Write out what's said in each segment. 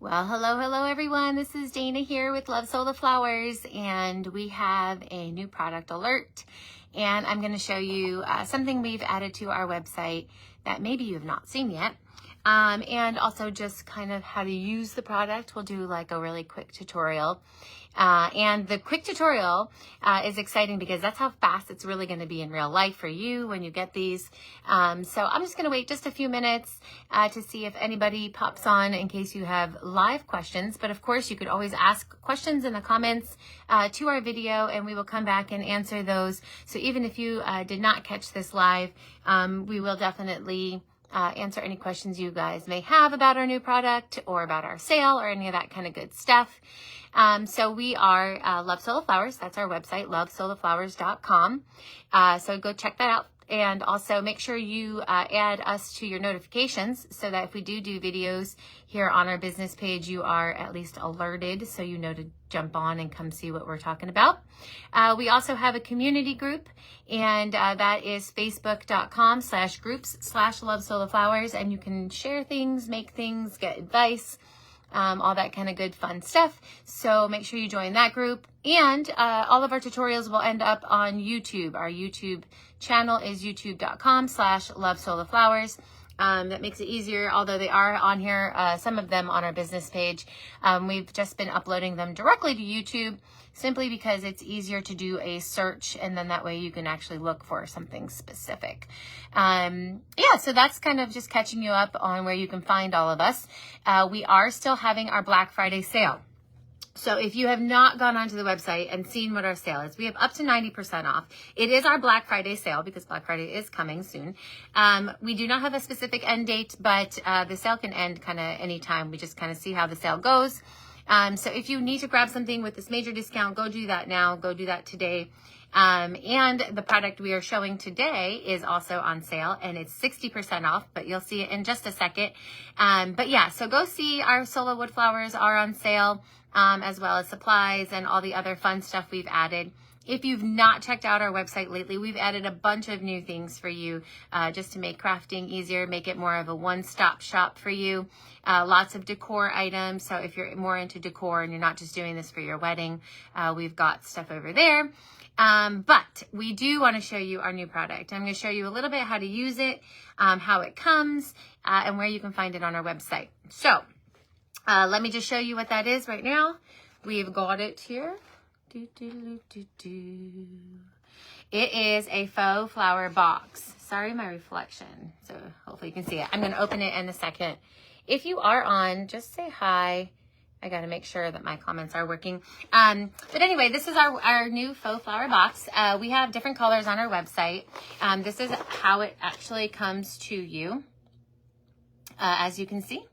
Well, hello everyone. This is Dana here with Love Soul of Flowers, and we have a new product alert. And I'm going to show you something we've added to our website that maybe you have not seen yet. And also just kind of how to use the product. We'll do like a really quick tutorial. And the quick tutorial is exciting because that's how fast it's really going to be in real life for you when you get these. So I'm just going to wait just a few minutes to see if anybody pops on in case you have live questions. But of course, you could always ask questions in the comments to our video, and we will come back and answer those. So even if you did not catch this live, we will definitely answer any questions you guys may have about our new product or about our sale or any of that kind of good stuff. So we are Love Soul of Flowers. That's our website, lovesouloflowers.com. So go check that out. And also make sure you add us to your notifications so that if we do videos here on our business page, you are at least alerted so you know to jump on and come see what we're talking about. We also have a community group, and that is facebook.com/groups/lovesouloflowers, and you can share things, make things, get advice, all that kind of good fun stuff. So make sure you join that group. And all of our tutorials will end up on YouTube. Our YouTube channel is youtube.com/lovesouloflowers. That makes it easier, although they are on here, some of them on our business page. We've just been uploading them directly to YouTube simply because it's easier to do a search, and then that way you can actually look for something specific. Yeah, so that's kind of just catching you up on where you can find all of us. We are still having our Black Friday sale. So if you have not gone onto the website and seen what our sale is, we have up to 90% off. It is our Black Friday sale because Black Friday is coming soon. We do not have a specific end date, but the sale can end kind of anytime. We just kind of see how the sale goes. So if you need to grab something with this major discount, go do that now. Go do that today. And the product we are showing today is also on sale, and it's 60% off, but you'll see it in just a second. But yeah, so go see our solo wood flowers are on sale, as well as supplies and all the other fun stuff we've added. If you've not checked out our website lately, we've added a bunch of new things for you just to make crafting easier, make it more of a one-stop shop for you. Lots of decor items. So if you're more into decor and you're not just doing this for your wedding, we've got stuff over there. But we do want to show you our new product. I'm going to show you a little bit how to use it, how it comes, and where you can find it on our website. So let me just show you what that is right now. We've got it here. It is a faux flower box. Sorry, my reflection. So hopefully you can see it. I'm going to open it in a second. If you are on, just say hi. I got to make sure that my comments are working. But anyway, this is our new faux flower box. We have different colors on our website. This is how it actually comes to you, as you can see.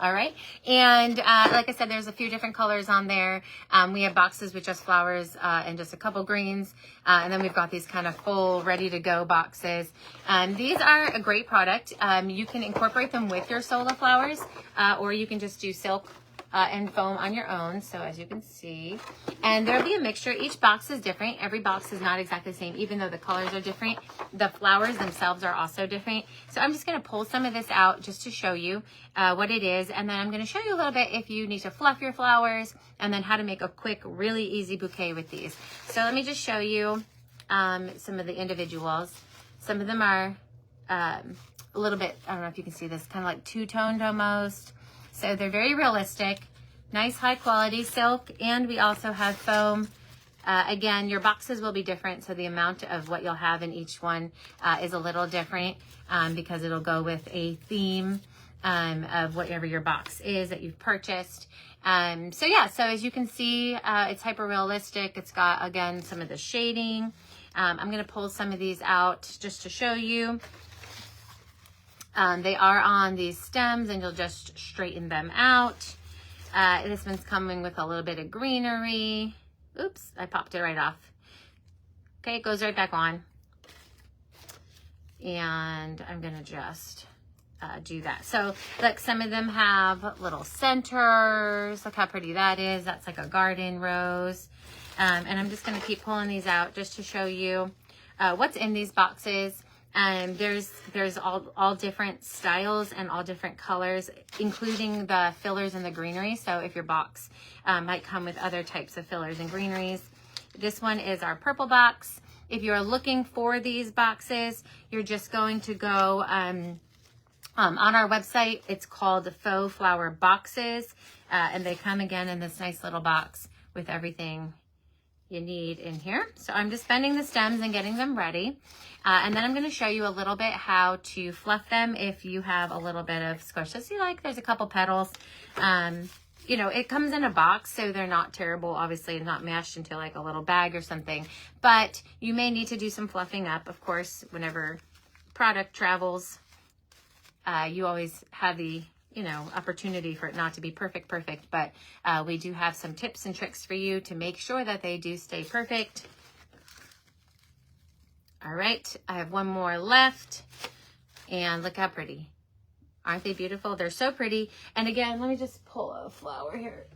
All right. And like I said, there's a few different colors on there. We have boxes with just flowers and just a couple greens. And then we've got these kind of full, ready to go boxes. These are a great product. You can incorporate them with your solo flowers, or you can just do silk and foam on your own. So as you can see, and there'll be a mixture. Each box is different. Every box is not exactly the same, even though the colors are different. The flowers themselves are also different. So I'm just going to pull some of this out just to show you what it is. And then I'm going to show you a little bit if you need to fluff your flowers, and then how to make a quick, really easy bouquet with these. So let me just show you some of the individuals. Some of them are a little bit, I don't know if you can see this, kind of like two-toned almost. So they're very realistic, nice high quality silk, and we also have foam. Again, your boxes will be different, so the amount of what you'll have in each one is a little different because it'll go with a theme of whatever your box is that you've purchased. So yeah, so as you can see, it's hyper realistic. It's got, again, some of the shading. I'm going to pull some of these out just to show you. They are on these stems, and you'll just straighten them out. This one's coming with a little bit of greenery. Oops, I popped it right off. Okay, it goes right back on. And I'm going to just do that. So look, some of them have little centers. Look how pretty that is. That's like a garden rose. And I'm just going to keep pulling these out just to show you what's in these boxes. There's all different styles and all different colors, including the fillers and the greenery. So if your box might come with other types of fillers and greeneries. This one is our purple box. If you're looking for these boxes, you're just going to go on our website. It's called the Faux Flower Boxes, and they come again in this nice little box with everything you need in here. So I'm just bending the stems and getting them ready. And then I'm going to show you a little bit how to fluff them if you have a little bit of squish. So see, like there's a couple petals. You know, it comes in a box, so they're not terrible. Obviously, not mashed into like a little bag or something. But you may need to do some fluffing up. Of course, whenever product travels, you always have the, you know, opportunity for it not to be perfect. But we do have some tips and tricks for you to make sure that they do stay perfect. All right, I have one more left. And look how pretty. Aren't they beautiful? They're so pretty. And again, let me just pull a flower here.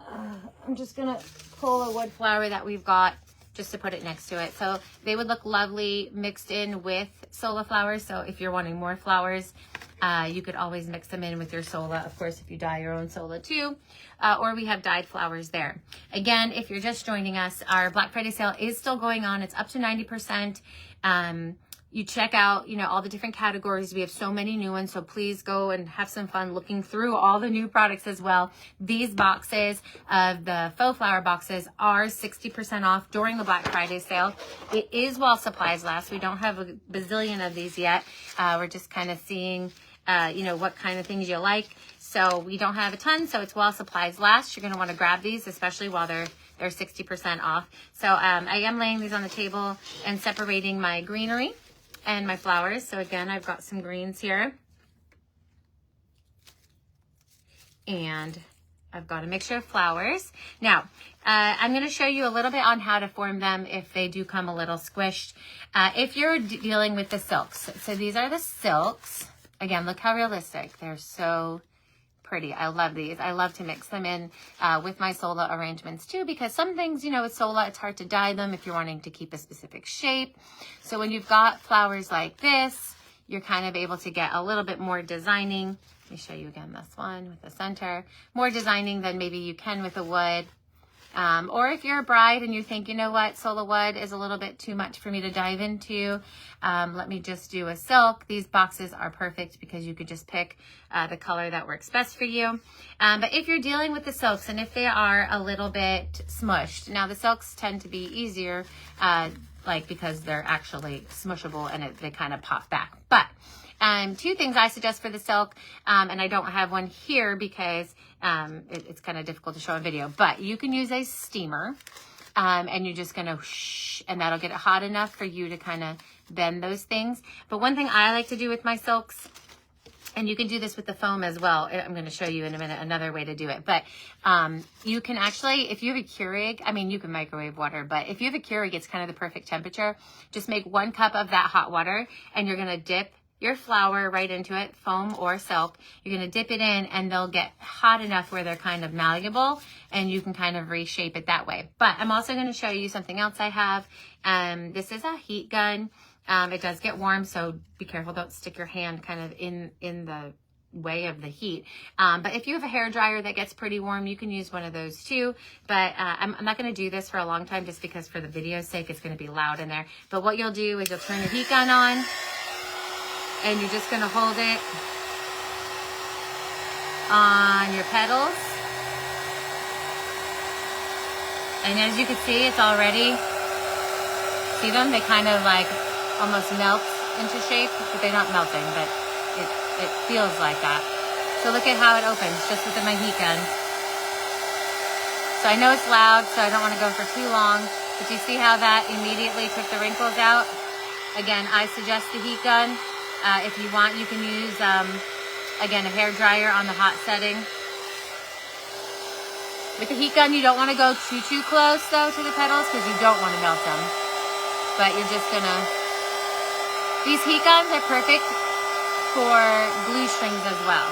I'm just gonna pull a wood flower that we've got just to put it next to it. So they would look lovely mixed in with Sola flowers. So if you're wanting more flowers, you could always mix them in with your Sola. Of course, if you dye your own Sola too, or we have dyed flowers there. Again, if you're just joining us, our Black Friday sale is still going on. It's up to 90%. You check out, you know, all the different categories. We have so many new ones, so please go and have some fun looking through all the new products as well. These boxes of the faux flower boxes are 60% off during the Black Friday sale. It is while supplies last. We don't have a bazillion of these yet. We're just kind of seeing, you know, what kind of things you like. So we don't have a ton, so it's while supplies last. You're going to want to grab these, especially while they're 60% off. So I am laying these on the table and separating my greenery and my flowers. So again, I've got some greens here. And I've got a mixture of flowers. Now, I'm going to show you a little bit on how to form them if they do come a little squished. If you're dealing with the silks. So these are the silks. Again, look how realistic. They're so pretty. I love these. I love to mix them in with my Sola arrangements too, because some things, you know, with Sola, it's hard to dye them if you're wanting to keep a specific shape. So when you've got flowers like this, you're kind of able to get a little bit more designing. Let me show you again this one with the center. More designing than maybe you can with a wood. Or if you're a bride and you think, you know what, Sola wood is a little bit too much for me to dive into, let me just do a silk. These boxes are perfect because you could just pick the color that works best for you. But if you're dealing with the silks and if they are a little bit smushed, now the silks tend to be easier, like because they're actually smushable and they kind of pop back. But two things I suggest for the silk, and I don't have one here because it's kind of difficult to show on video, but you can use a steamer, and you're just going to whoosh, and that'll get it hot enough for you to kind of bend those things. But one thing I like to do with my silks, and you can do this with the foam as well. I'm going to show you in a minute another way to do it. But you can actually, if you have a Keurig, I mean, you can microwave water, but if you have a Keurig, it's kind of the perfect temperature. Just make 1 cup of that hot water, and you're going to dip your flower right into it, foam or silk. You're going to dip it in, and they'll get hot enough where they're kind of malleable, and you can kind of reshape it that way. But I'm also going to show you something else I have. This is a heat gun. It does get warm, so be careful. Don't stick your hand kind of in the way of the heat. But if you have a hair dryer that gets pretty warm, you can use one of those too. But I'm not going to do this for a long time just because for the video's sake, it's going to be loud in there. But what you'll do is you'll turn your heat gun on, and you're just going to hold it on your petals. And as you can see, it's already, see them? They kind of like almost melt into shape, but they're not melting, but it feels like that. So look at how it opens just within my heat gun. So I know it's loud, so I don't want to go for too long, but you see how that immediately took the wrinkles out? Again, I suggest the heat gun. If you want, you can use, again, a hair dryer on the hot setting. With the heat gun, you don't want to go too close, though, to the petals because you don't want to melt them. But you're just going to... These heat guns are perfect for glue strings as well.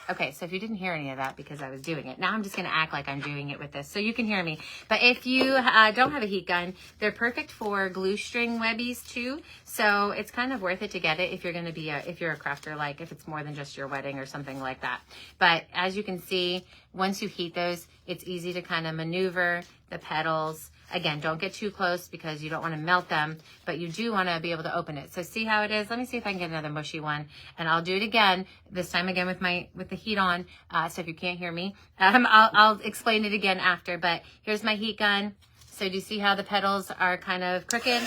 Okay, so if you didn't hear any of that because I was doing it, now I'm just going to act like I'm doing it with this so you can hear me. But if you don't have a heat gun, they're perfect for glue string webbies too. So it's kind of worth it to get it if you're going to be if you're a crafter, like if it's more than just your wedding or something like that. But as you can see, once you heat those, it's easy to kind of maneuver the petals. Again, don't get too close because you don't want to melt them, but you do want to be able to open it. So see how it is? Let me see if I can get another mushy one, and I'll do it again, this time again with the heat on. So if you can't hear me, I'll explain it again after, but here's my heat gun. So do you see how the petals are kind of crooked?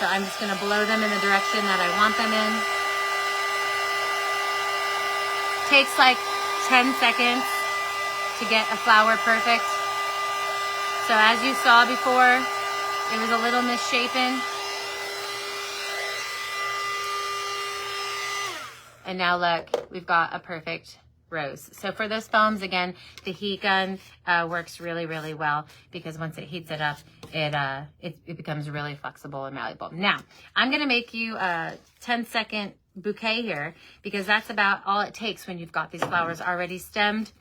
So I'm just going to blow them in the direction that I want them in. Takes like 10 seconds to get a flower perfect. So as you saw before, it was a little misshapen. And now look, we've got a perfect rose. So for those foams, again, the heat gun works really, really well because once it heats it up, it becomes really flexible and malleable. Now, I'm going to make you a 10-second bouquet here because that's about all it takes when you've got these flowers already stemmed,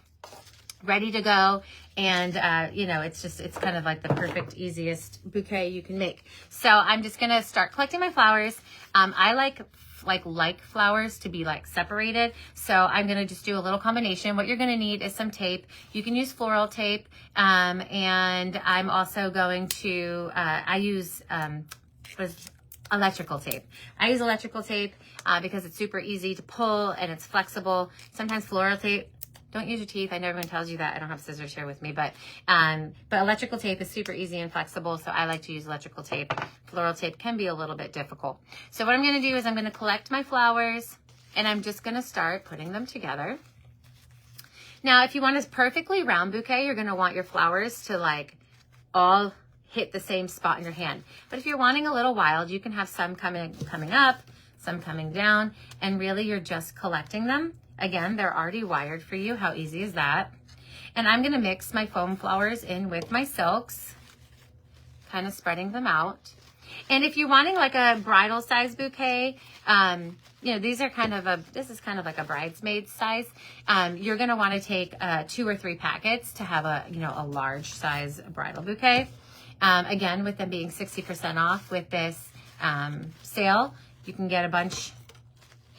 ready to go. And, you know, it's kind of like the perfect, easiest bouquet you can make. So I'm just going to start collecting my flowers. I like flowers to be like separated. So I'm going to just do a little combination. What you're going to need is some tape. You can use floral tape. And I'm also going to, I use, electrical tape. I use electrical tape, because it's super easy to pull and it's flexible. Sometimes floral tape, don't use your teeth. I know everyone tells you that. I don't have scissors here with me, but electrical tape is super easy and flexible, so I like to use electrical tape. Floral tape can be a little bit difficult. So what I'm going to do is I'm going to collect my flowers, and I'm just going to start putting them together. Now, if you want a perfectly round bouquet, you're going to want your flowers to like all hit the same spot in your hand. But if you're wanting a little wild, you can have some coming up, some coming down, and really you're just collecting them. Again, they're already wired for you. How easy is that? And I'm going to mix my foam flowers in with my silks, kind of spreading them out. And if you're wanting like a bridal size bouquet, you know, this is kind of like a bridesmaid size. You're going to want to take 2 or 3 packets to have a large size bridal bouquet. Again, with them being 60% off with this sale, you can get a bunch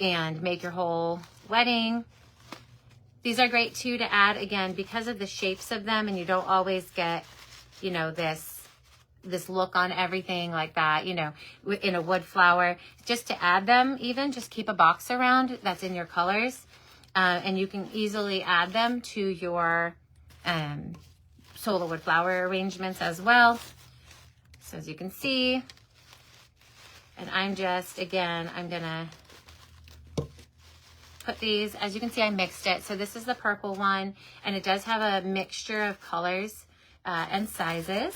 and make your whole wedding. These are great too to add, again, because of the shapes of them, and you don't always get, you know, this look on everything like that, you know, in a wood flower. Just to add them, even just keep a box around that's in your colors, and you can easily add them to your solo wood flower arrangements as well. So as you can see, and I'm gonna put these, as you can see, I mixed it. So this is the purple one, and it does have a mixture of colors and sizes.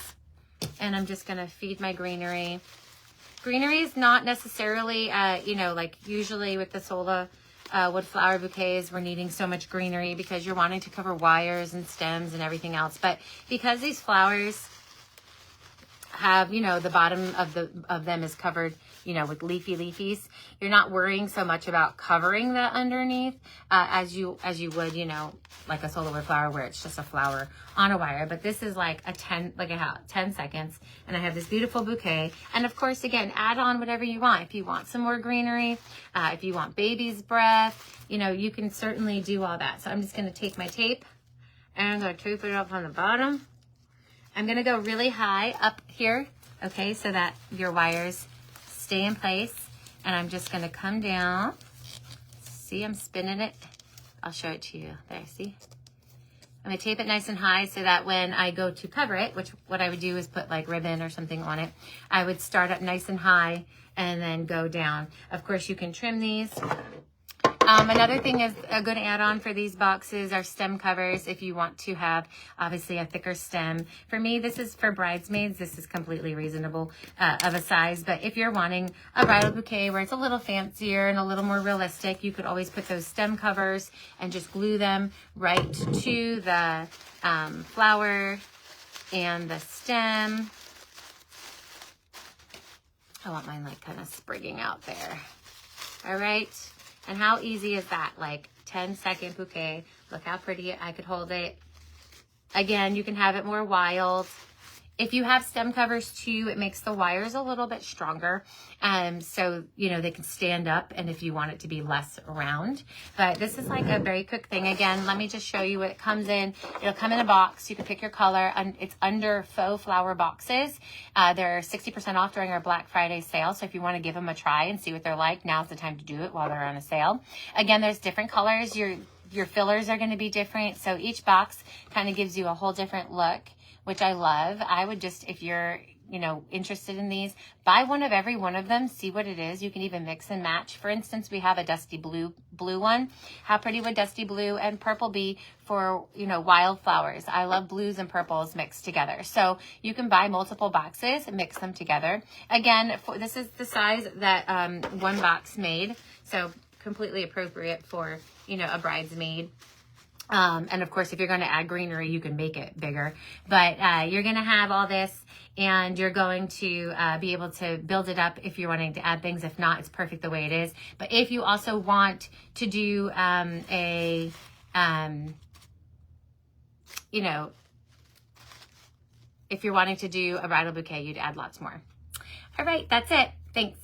And I'm just gonna feed my greenery. Greenery is not necessarily, you know, like usually with the sola wood flower bouquets, we're needing so much greenery because you're wanting to cover wires and stems and everything else. But because these flowers have, you know, the bottom of them is covered, you know, with leafies, you're not worrying so much about covering the underneath as you would, you know, like a solo wood flower where it's just a flower on a wire. But this is like 10 seconds, and I have this beautiful bouquet. And of course, again, add on whatever you want. If you want some more greenery, if you want baby's breath, you know, you can certainly do all that. So I'm just going to take my tape and I'm going to tape it up on the bottom. I'm going to go really high up here, okay, so that your wires stay in place. And I'm just going to come down. See, I'm spinning it. I'll show it to you. There, see? I'm going to tape it nice and high so that when I go to cover it, which what I would do is put like ribbon or something on it, I would start up nice and high and then go down. Of course, you can trim these. Another thing is a good add-on for these boxes are stem covers if you want to have obviously a thicker stem. For me, this is for bridesmaids. This is completely reasonable of a size, but if you're wanting a bridal bouquet where it's a little fancier and a little more realistic, you could always put those stem covers and just glue them right to the flower and the stem. I want mine like kind of sprigging out there. All right. And how easy is that? Like 10-second bouquet. Look how pretty I could hold it. Again, you can have it more wild. If you have stem covers too, it makes the wires a little bit stronger. So, you know, they can stand up, and if you want it to be less round. But this is like a very quick thing. Again, let me just show you what it comes in. It'll come in a box. You can pick your color, and it's under Faux flower boxes. They're 60% off during our Black Friday sale. So if you want to give them a try and see what they're like, now's the time to do it while they're on a sale. Again, there's different colors. Your fillers are going to be different. So each box kind of gives you a whole different look, which I love. I would just, if you're, you know, interested in these, buy one of every one of them, see what it is. You can even mix and match. For instance, we have a dusty blue one. How pretty would dusty blue and purple be for, you know, wildflowers? I love blues and purples mixed together. So you can buy multiple boxes and mix them together. Again, this is the size that one box made. So completely appropriate for, you know, a bridesmaid. And of course, if you're going to add greenery, you can make it bigger. But you're going to have all this, and you're going to be able to build it up if you're wanting to add things. If not, it's perfect the way it is. But if you also want to do you know, if you're wanting to do a bridal bouquet, you'd add lots more. All right, that's it. Thanks.